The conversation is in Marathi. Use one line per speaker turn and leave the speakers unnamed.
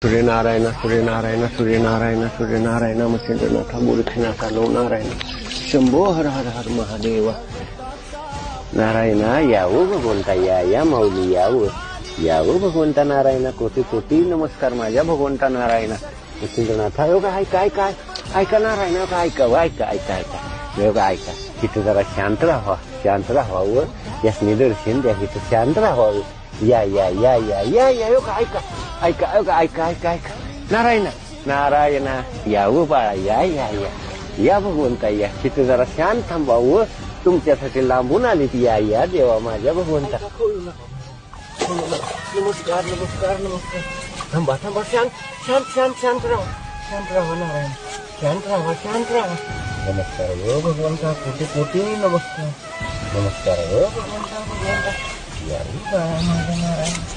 सूर्यनारायण सूर्यनारायण सूर्यनारायण सूर्यनारायण मत्स्येंद्रनाथ मूर्तिनाथ नो नारायण शंभो हर हर हर महादेव नारायण यावं भगवंता या माऊली यावं भगवंता नारायण कोटी कोटी नमस्कार माझ्या भगवंता नारायण मत्स्येंद्रनाथ योगा ऐका नारायण ऐका योगा ऐका तिथं जरा शांत राहावं यास निदर्शन द्या इथं शांत राहावं या योगा ऐका नारायण यावं बाळा या भगवंता या तिथं जरा शांत थांबावं तुमच्यासाठी लांबून आली ती या देवा माझ्या भगवंता नमस्कार थांबा शांत राहा नारायण शांत राहा नमस्कार हो भगवंता कोटी नमस्कार हो भगवंता या बाळा माझ्या नारायण